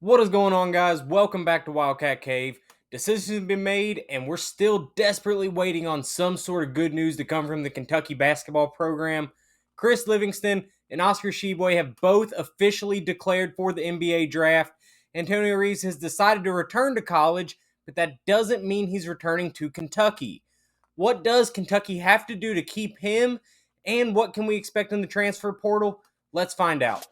What is going on, guys? Welcome back to Wildcat Cave. Decisions have been made, and we're still desperately waiting on some sort of good news to come from the Kentucky basketball program. Chris Livingston and Oscar Tshiebwe have both officially declared for the NBA draft. Antonio Reeves has decided to return to college, but that doesn't mean he's returning to Kentucky. What does Kentucky have to do to keep him, and what can we expect in the transfer portal? Let's find out.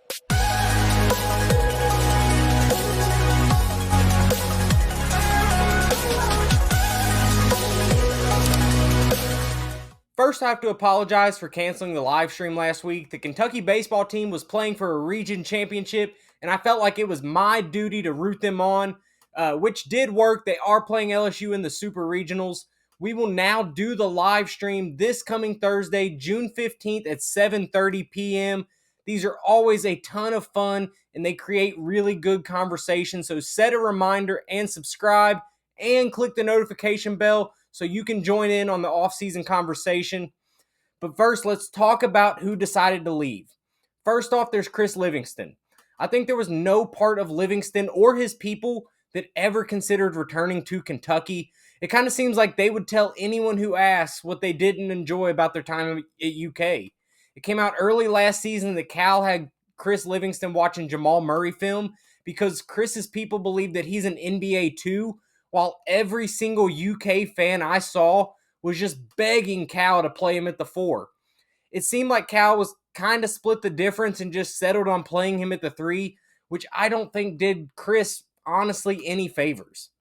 First, I have to apologize for canceling the live stream last week. The Kentucky baseball team was playing for a region championship, and I felt like it was my duty to root them on, which did work. They are playing LSU in the Super Regionals. We will now do the live stream this coming Thursday, June 15th at 7:30 p.m. These are always a ton of fun, and they create really good conversation. So set a reminder and subscribe, and click the notification bell so you can join in on the off-season conversation. But first, let's talk about who decided to leave. First off, there's Chris Livingston. I think there was no part of Livingston or his people that ever considered returning to Kentucky. It kind of seems like they would tell anyone who asks what they didn't enjoy about their time at UK. It came out early last season that Cal had Chris Livingston watching Jamal Murray film because Chris's people believe that he's an NBA 2, while every single UK fan I saw was just begging Cal to play him at the 4. It seemed like Cal was kind of split the difference and just settled on playing him at the 3, which I don't think did Chris, honestly, any favors.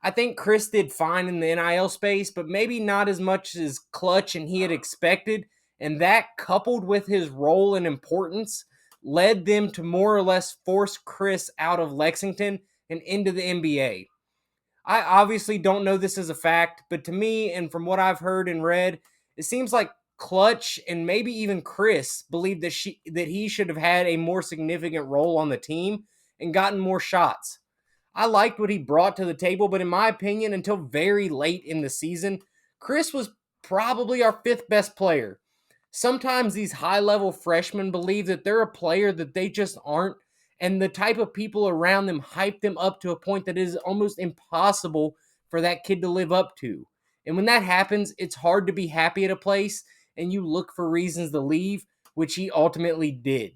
I think Chris did fine in the NIL space, but maybe not as much as clutch and he had expected, and that, coupled with his role and importance, led them to more or less force Chris out of Lexington and into the NBA. I obviously don't know this as a fact, but to me, and from what I've heard and read, it seems like Clutch and maybe even Chris believed that he should have had a more significant role on the team and gotten more shots. I liked what he brought to the table, but in my opinion, until very late in the season, Chris was probably our 5th best player. Sometimes these high-level freshmen believe that they're a player that they just aren't, and the type of people around them hype them up to a point that is almost impossible for that kid to live up to. And when that happens, it's hard to be happy at a place, and you look for reasons to leave, which he ultimately did.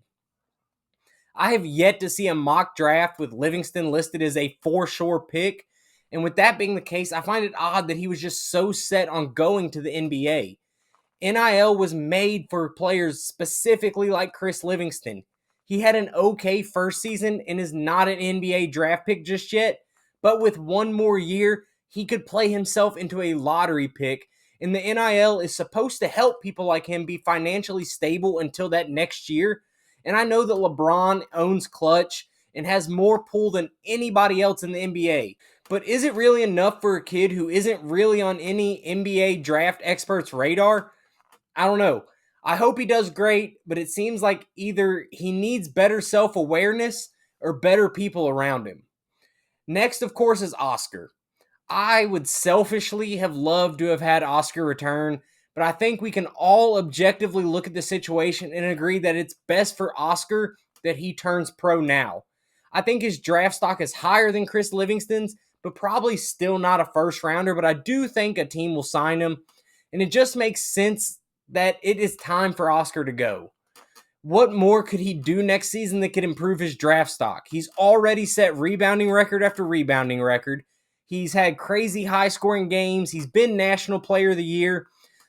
I have yet to see a mock draft with Livingston listed as a for-sure pick, and with that being the case, I find it odd that he was just so set on going to the NBA. NIL was made for players specifically like Chris Livingston. He had an okay first season and is not an NBA draft pick just yet, but with one more year, he could play himself into a lottery pick, and the NIL is supposed to help people like him be financially stable until that next year. And I know that LeBron owns Clutch and has more pull than anybody else in the NBA. But is it really enough for a kid who isn't really on any NBA draft expert's radar? I don't know. I hope he does great, but it seems like either he needs better self-awareness or better people around him. Next, of course, is Oscar. I would selfishly have loved to have had Oscar return, but I think we can all objectively look at the situation and agree that it's best for Oscar that he turns pro now. I think his draft stock is higher than Chris Livingston's, but probably still not a first rounder, but I do think a team will sign him, and it just makes sense that it is time for Oscar to go. What more could he do next season that could improve his draft stock? He's already set rebounding record after rebounding record. He's had crazy high-scoring games. He's been National Player of the Year.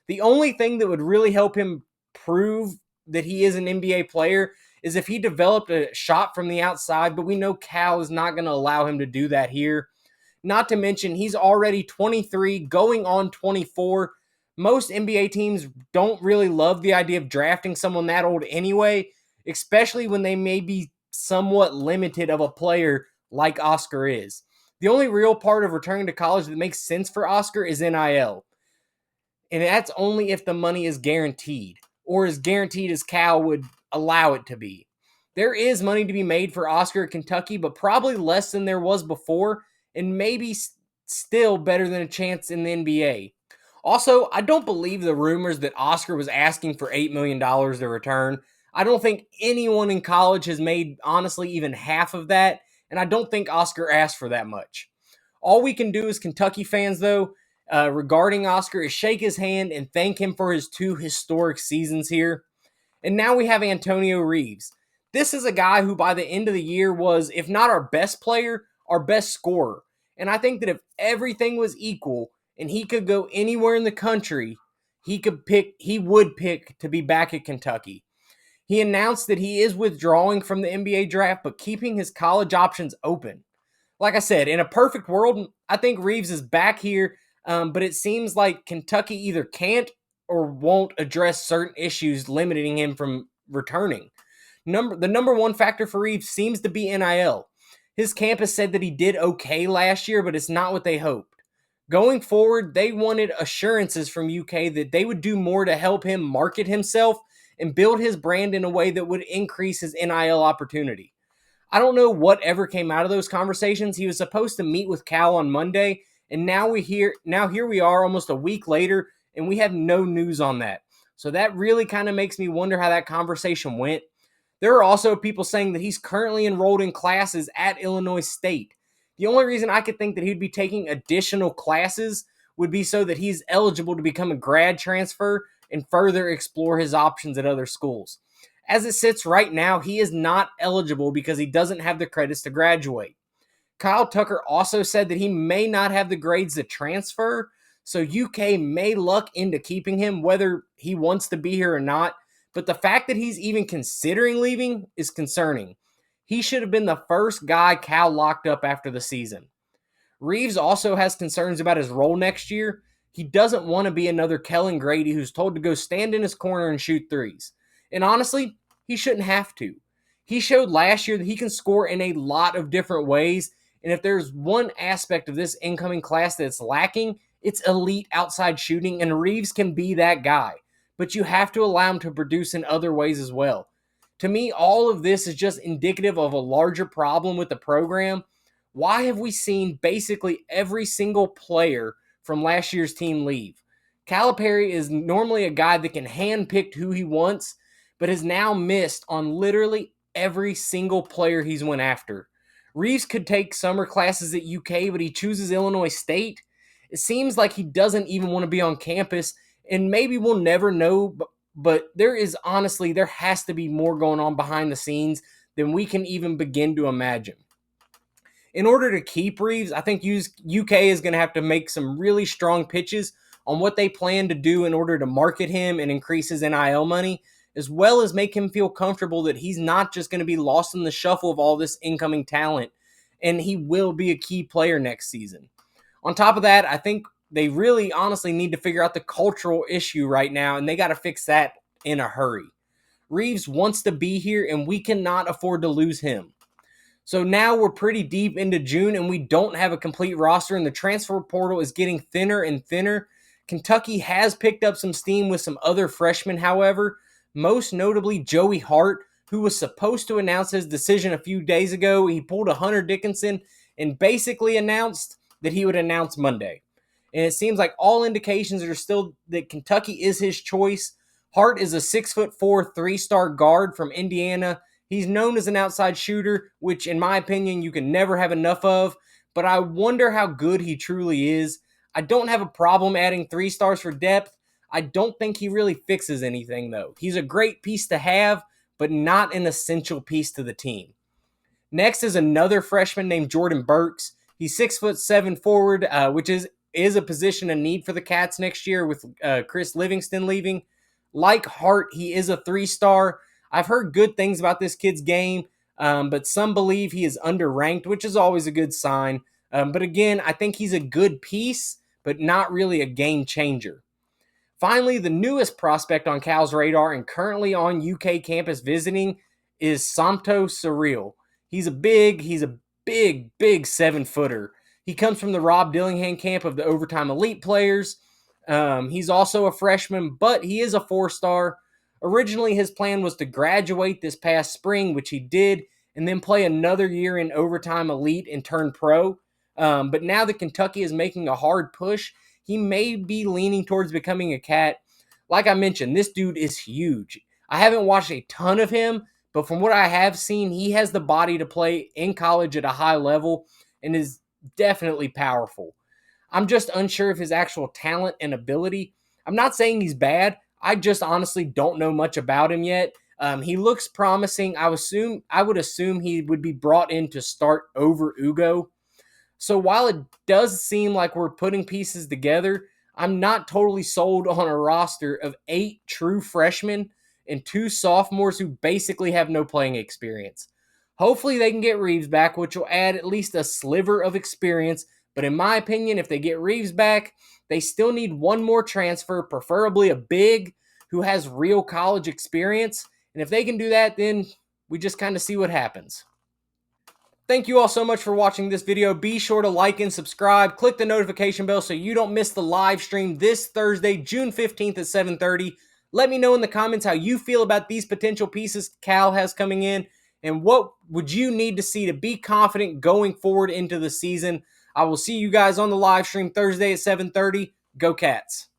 The only thing that would really help him prove that he is an NBA player is if he developed a shot from the outside, but we know Cal is not going to allow him to do that here. Not to mention, he's already 23, going on 24. Most NBA teams don't really love the idea of drafting someone that old anyway, especially when they may be somewhat limited of a player like Oscar is. The only real part of returning to college that makes sense for Oscar is NIL. And that's only if the money is guaranteed, or as guaranteed as Cal would allow it to be. There is money to be made for Oscar at Kentucky, but probably less than there was before, and maybe still better than a chance in the NBA. Also, I don't believe the rumors that Oscar was asking for $8 million to return. I don't think anyone in college has made, honestly, even half of that, and I don't think Oscar asked for that much. All we can do as Kentucky fans, though, regarding Oscar, is shake his hand and thank him for his 2 historic seasons here. And now we have Antonio Reeves. This is a guy who, by the end of the year, was, if not our best player, our best scorer. And I think that if everything was equal and he could go anywhere in the country, he would pick to be back at Kentucky. He announced that he is withdrawing from the NBA draft, but keeping his college options open. Like I said, in a perfect world, I think Reeves is back here, but it seems like Kentucky either can't or won't address certain issues limiting him from returning. The number one factor for Reeves seems to be NIL. His campus said that he did okay last year, but it's not what they hoped. Going forward, they wanted assurances from UK that they would do more to help him market himself and build his brand in a way that would increase his NIL opportunity. I don't know what ever came out of those conversations. He was supposed to meet with Cal on Monday, and now here we are almost a week later, and we have no news on that. So that really kind of makes me wonder how that conversation went. There are also people saying that he's currently enrolled in classes at Illinois State. The only reason I could think that he'd be taking additional classes would be so that he's eligible to become a grad transfer and further explore his options at other schools. As it sits right now, he is not eligible because he doesn't have the credits to graduate. Kyle Tucker also said that he may not have the grades to transfer, so UK may luck into keeping him whether he wants to be here or not. But the fact that he's even considering leaving is concerning. He should have been the first guy Cal locked up after the season. Reeves also has concerns about his role next year. He doesn't want to be another Kellen Grady who's told to go stand in his corner and shoot threes. And honestly, he shouldn't have to. He showed last year that he can score in a lot of different ways. And if there's one aspect of this incoming class that's lacking, it's elite outside shooting, and Reeves can be that guy. But you have to allow him to produce in other ways as well. To me, all of this is just indicative of a larger problem with the program. Why have we seen basically every single player from last year's team leave? Calipari is normally a guy that can handpick who he wants, but has now missed on literally every single player he's went after. Reeves could take summer classes at UK, but he chooses Illinois State. It seems like he doesn't even want to be on campus, and maybe we'll never know, but there has to be more going on behind the scenes than we can even begin to imagine. In order to keep Reeves, I think UK is going to have to make some really strong pitches on what they plan to do in order to market him and increase his NIL money, as well as make him feel comfortable that he's not just going to be lost in the shuffle of all this incoming talent, and he will be a key player next season. On top of that, I think they really honestly need to figure out the cultural issue right now, and they got to fix that in a hurry. Reeves wants to be here, and we cannot afford to lose him. So now we're pretty deep into June, and we don't have a complete roster, and the transfer portal is getting thinner and thinner. Kentucky has picked up some steam with some other freshmen, however, most notably Joey Hart, who was supposed to announce his decision a few days ago. He pulled a Hunter Dickinson and basically announced that he would announce Monday. And it seems like all indications are still that Kentucky is his choice. Hart is a 6'4", 3-star guard from Indiana. He's known as an outside shooter, which in my opinion you can never have enough of, but I wonder how good he truly is. I don't have a problem adding 3 stars for depth. I don't think he really fixes anything, though. He's a great piece to have, but not an essential piece to the team. Next is another freshman named Jordan Burks. He's 6'7" forward, which is a position of need for the Cats next year with Chris Livingston leaving. Like Hart, he is a 3-star. I've heard good things about this kid's game, but some believe he is underranked, which is always a good sign. But again, I think he's a good piece, but not really a game changer. Finally, the newest prospect on Cal's radar and currently on UK campus visiting is Somto Surreal. He's a big 7-footer. He comes from the Rob Dillingham camp of the Overtime Elite players. He's also a freshman, but he is a 4-star. Originally, his plan was to graduate this past spring, which he did, and then play another year in Overtime Elite and turn pro. But now that Kentucky is making a hard push, he may be leaning towards becoming a Cat. Like I mentioned, this dude is huge. I haven't watched a ton of him, but from what I have seen, he has the body to play in college at a high level and is definitely powerful. I'm just unsure of his actual talent and ability. I'm not saying he's bad. I just honestly don't know much about him yet. He looks promising. I would assume he would be brought in to start over Ugo. So while it does seem like we're putting pieces together, I'm not totally sold on a roster of 8 true freshmen and 2 sophomores who basically have no playing experience. Hopefully they can get Reeves back, which will add at least a sliver of experience. But in my opinion, if they get Reeves back, they still need one more transfer, preferably a big who has real college experience. And if they can do that, then we just kind of see what happens. Thank you all so much for watching this video. Be sure to like and subscribe. Click the notification bell so you don't miss the live stream this Thursday, June 15th at 7:30. Let me know in the comments how you feel about these potential pieces Cal has coming in and what would you need to see to be confident going forward into the season. I will see you guys on the live stream Thursday at 7:30. Go Cats.